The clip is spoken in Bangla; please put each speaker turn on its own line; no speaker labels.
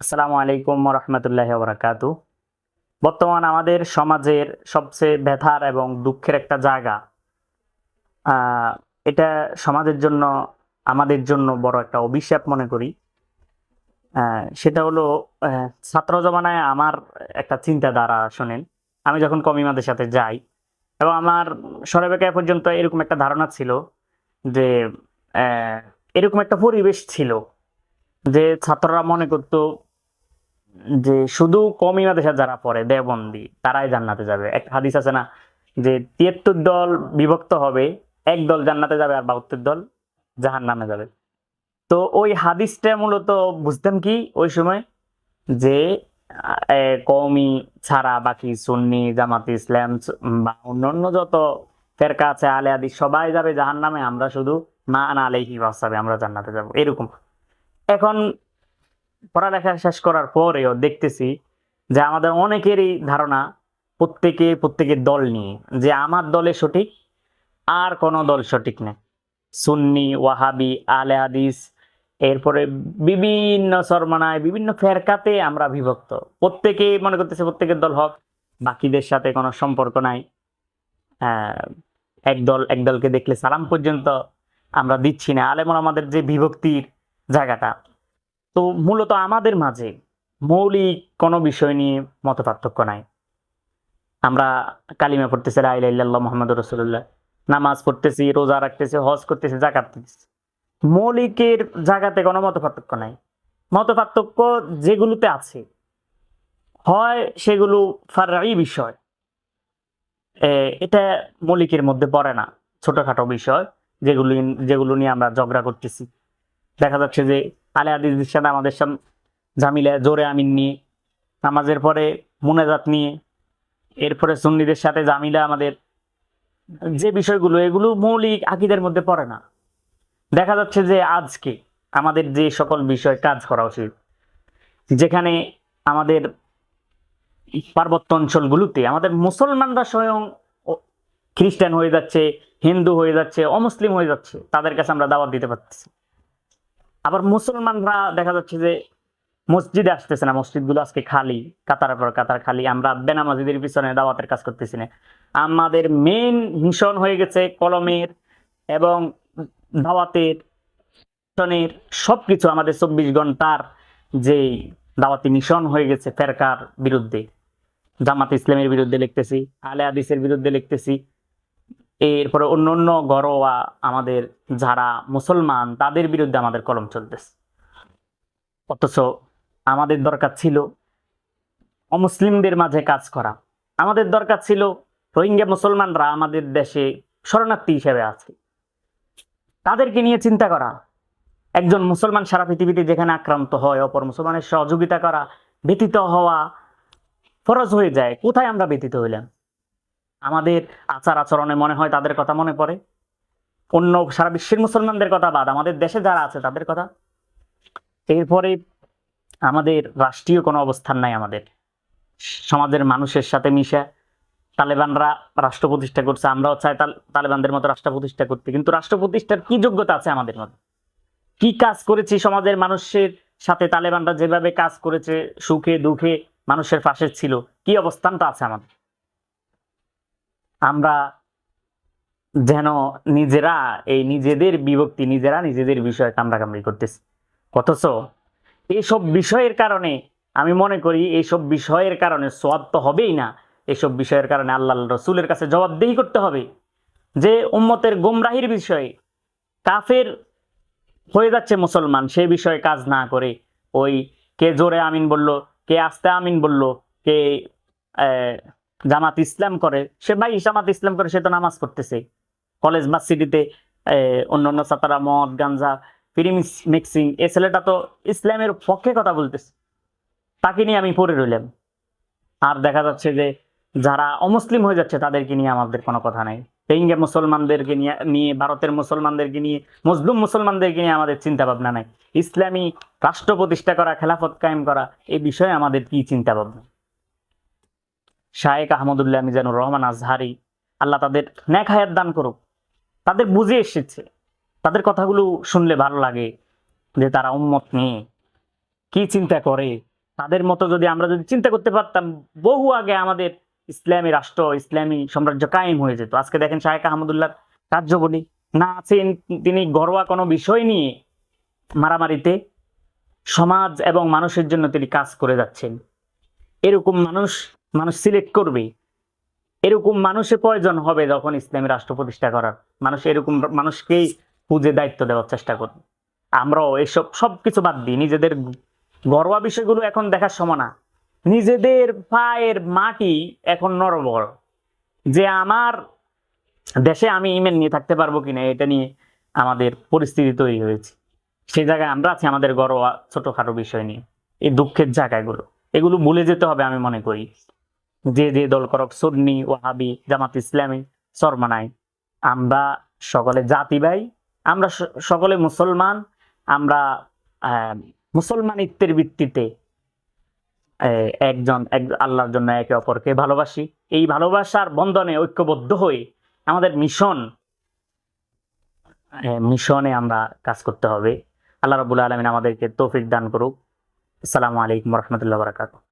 আসসালামু আলাইকুম রহমতুল্লাহ বারাকাতু। বর্তমান আমাদের সমাজের সবচেয়ে ব্যথার এবং দুঃখের একটা জায়গা। আহ, এটা সমাজের জন্য, আমাদের জন্য বড় একটা অভিশাপ মনে করি। সেটা হলো ছাত্র জমানায় আমার একটা চিন্তাধারা শোনেন। আমি যখন কমিমাদের সাথে যাই এবং আমার সরবেকায় পর্যন্ত এরকম একটা ধারণা ছিল যে আহ, এরকম একটা পরিবেশ ছিল যে ছাত্ররা মনে করতো যে শুধু কওমি মাদ্রাসা যারা পড়ে দেওবন্দি তারাই জান্নাতে যাবে। একটা হাদিস আছে না যে ৭৩ দল বিভক্ত হবে, এক দল জান্নাতে যাবে আর ৭২ দল জাহান্নামে যাবে। তো ওই হাদিসটা মূলত বুঝতাম কি ওই সময় যে কওমি ছাড়া বাকি সুন্নি, জামাত ইসলাম বা অন্যান্য যত ফেরকা আছে, আলে হাদিস সবাই যাবে জাহান্নামে, আমরা শুধু মা আনা আলাইহি ওয়াসাল্লাম আমরা জান্নাতে যাব এরকম। এখন পড়ালেখা শেষ করার পরেও দেখতেছি যে আমাদের অনেকেরই ধারণা প্রত্যেকের দল নিয়ে, যে আমার দলে সঠিক আর কোন দল সঠিক নেই। সুন্নি, ওয়াহাবি, আলে হাদিস, এরপরে বিভিন্ন সরমানায় বিভিন্ন ফেরকাতে আমরা বিভক্ত। প্রত্যেকে মনে করতেছে প্রত্যেকের দল হক, বাকিদের সাথে কোনো সম্পর্ক নাই। আহ এক দলকে দেখলে সালাম পর্যন্ত আমরা দিচ্ছি না। আলেমন আমাদের যে বিভক্তির জায়গাটা, তো মূলত আমাদের মাঝে মৌলিক কোনো বিষয় নিয়ে মত পার্থক্য নাই। আমরা কালিমা পড়তেছি লা ইলাহা ইল্লাল্লাহ মুহাম্মাদুর রাসূলুল্লাহ, নামাজ পড়তেছি, রোজা রাখতেছি, হজ করতেছি, যাকাত দিতেছি। মৌলিকের জায়গাতে কোনো মত পার্থক্য নাই। মত পার্থক্য যেগুলোতে আছে হয় সেগুলো ফারঈ বিষয়, এটা মৌলিকের মধ্যে পড়ে না। ছোটখাটো বিষয় যেগুলো যেগুলো নিয়ে আমরা ঝগড়া করতেছি। দেখা যাচ্ছে যে আলে হাদিসদের সাথে আমাদের ঝামেলা জোরে আমিন নিয়ে, নামাজের পরে মুনাজাত নিয়ে, এরপরে সুন্নিদের সাথে জামিলা আমাদের, যে বিষয়গুলো এগুলো মৌলিক আকীদার মধ্যে পড়ে না। দেখা যাচ্ছে যে আজকে আমাদের যে সকল বিষয় কাজ করা উচিত, যেখানে আমাদের পার্বত্য অঞ্চলগুলোতে আমাদের মুসলমানরা স্বয়ং খ্রিস্টান হয়ে যাচ্ছে, হিন্দু হয়ে যাচ্ছে, অমুসলিম হয়ে যাচ্ছে, তাদের কাছে আমরা দাওয়াত দিতে পারতেছি। আবার মুসলমানরা দেখা যাচ্ছে যে মসজিদে আসতেছে না, মসজিদগুলো আজকে খালি, কাতারের পর কাতার খালি। আমরা বেনামাজিদের পিছনে দাওয়াতের কাজ করতেছি না। আমাদের মেইন মিশন হয়ে গেছে কলমের এবং দাওয়াতের মিশনের সবকিছু আমাদের ২৪ ঘন্টার যে দাওয়াতি মিশন হয়ে গেছে ফেরকার বিরুদ্ধে। জামাত ইসলামের বিরুদ্ধে লিখতেছি, আলে হাদিসের বিরুদ্ধে লিখতেছি, এরপরে অন্য অন্য ঘরোয়া আমাদের যারা মুসলমান তাদের বিরুদ্ধে আমাদের কলম চলতেছে। অথচ আমাদের দরকার ছিল অমুসলিমদের মাঝে কাজ করা। আমাদের দরকার ছিল রোহিঙ্গা মুসলমানরা আমাদের দেশে শরণার্থী হিসেবে আছে, তাদেরকে নিয়ে চিন্তা করা। একজন মুসলমান সারা পৃথিবীতে যেখানে আক্রান্ত হয়, অপর মুসলমানের সহযোগিতা করা, ব্যতীত হওয়া ফরজ হয়ে যায়। কোথায় আমরা ব্যতীত হইলাম? আমাদের আচার আচরণে মনে হয় তাদের কথা মনে পড়ে, অন্য সারা বিশ্বের মুসলমানদের কথা বাদ, আমাদের দেশে যারা আছে তাদের কথা। এরপরে আমাদের রাষ্ট্রীয় কোনো অবস্থান নাই, আমাদের সমাজের মানুষের সাথে মিশে তালেবানরা রাষ্ট্র প্রতিষ্ঠা করছে, আমরাও চাই তালেবানদের মতো রাষ্ট্র প্রতিষ্ঠা করতে, কিন্তু রাষ্ট্র প্রতিষ্ঠার কি যোগ্যতা আছে আমাদের মধ্যে? কি কাজ করেছি সমাজের মানুষের সাথে? তালেবানরা যেভাবে কাজ করেছে, সুখে দুঃখে মানুষের পাশে ছিল, কি অবস্থানটা আছে আমাদের? আমরা যেন নিজেরা এই নিজেদের বিভক্তি, নিজেরা নিজেদের বিষয় কামড়াকামড়ি করতেছি। অথচ এইসব বিষয়ের কারণে আমি মনে করি এইসব বিষয়ের কারণে সওয়াব তো হবেই না, এইসব বিষয়ের কারণে আল্লাহ রসুলের কাছে জবাবদিহি করতে হবে। যে উম্মতের গোমরাহির বিষয়ে কাফের হয়ে যাচ্ছে মুসলমান, সে বিষয়ে কাজ না করে ওই কে জোরে আমিন বলল, কে আস্তে আমিন বলল, কে জামাত ইসলাম করে, সে ভাই জামাত ইসলাম করে, সে তো নামাজ পড়তেছে। কলেজ ভার্সিটিতে অন্য অন্য ছাত্ররা মদ গাঞ্জা ফ্রি মিক্সিং, এ ছেলেটা তো ইসলামের পক্ষে কথা বলতেছে, তাকে নিয়ে আমি পড়ে রইলাম। আর দেখা যাচ্ছে যে যারা অমুসলিম হয়ে যাচ্ছে তাদেরকে নিয়ে আমাদের কোনো কথা নাই। রোহিঙ্গা মুসলমানদেরকে নিয়ে ভারতের মুসলমানদেরকে নিয়ে, মজলুম মুসলমানদেরকে নিয়ে আমাদের চিন্তা ভাবনা নাই। ইসলামী রাষ্ট্র প্রতিষ্ঠা করা, খেলাফত কায়েম করা, এই বিষয়ে আমাদের কি চিন্তা ভাবনা? শায়েখ আহমদুল্লাহ মিজানুর রহমান আজহারি, আল্লাহ তাদের নেক হায়াত দান করুক, তাদের বুঝে এসেছে, তাদের কথাগুলো শুনলে ভালো লাগে যে তারা উম্মত নিয়ে কি চিন্তা করে, তাদের মতো যদি আমরা যদি চিন্তা করতে পারতাম, বহু আগে আমাদের ইসলামী রাষ্ট্র, ইসলামী সাম্রাজ্য কায়েম হয়ে যেত। আজকে দেখেন শায়েখ আহমদুল্লাহ কার্যবলী না আছেন, তিনি ঘরোয়া কোনো বিষয় নিয়ে মারামারিতে সমাজ এবং মানুষের জন্য তিনি কাজ করে যাচ্ছেন। এরকম মানুষ মানুষ সিলেক্ট করবে, এরকম মানুষের প্রয়োজন হবে যখন ইসলামী রাষ্ট্র প্রতিষ্ঠা করার। মানুষ এরকম মানুষকেই খুঁজে দায়িত্ব দেওয়ার চেষ্টা করবে। আমরাও এসব সবকিছু বাদ দিই, নিজেদের ঘরোয়া বিষয়গুলো এখন দেখার সময় না। নিজেদের পায়ের মাটি এখন নড়বড়, যে আমার দেশে আমি ইমেল নিয়ে থাকতে পারবো কিনা, এটা নিয়ে আমাদের পরিস্থিতি তৈরি হয়েছে। সেই জায়গায় আমরা আছি আমাদের ঘরোয়া ছোটখাটো বিষয় নিয়ে। এই দুঃখের জায়গাগুলো, এগুলো ভুলে যেতে হবে আমি মনে করি। যে যে দল করক, সুন্নি, ওয়াহাবি, জামাত ইসলামী, চরমনাই, আমরা সকলে জাতি ভাই, আমরা সকলে মুসলমান। আমরা মুসলমানিত্বের ভিত্তিতে আল্লাহর জন্য একে অপরকে ভালোবাসি। এই ভালোবাসার বন্ধনে ঐক্যবদ্ধ হয়ে আমাদের মিশনে আমরা কাজ করতে হবে। আল্লাহ রাব্বুল আলামিন আমাদেরকে তৌফিক দান করুক। আসসালামু আলাইকুম ওয়া রাহমাতুল্লাহি ওয়া বারাকাতুহু।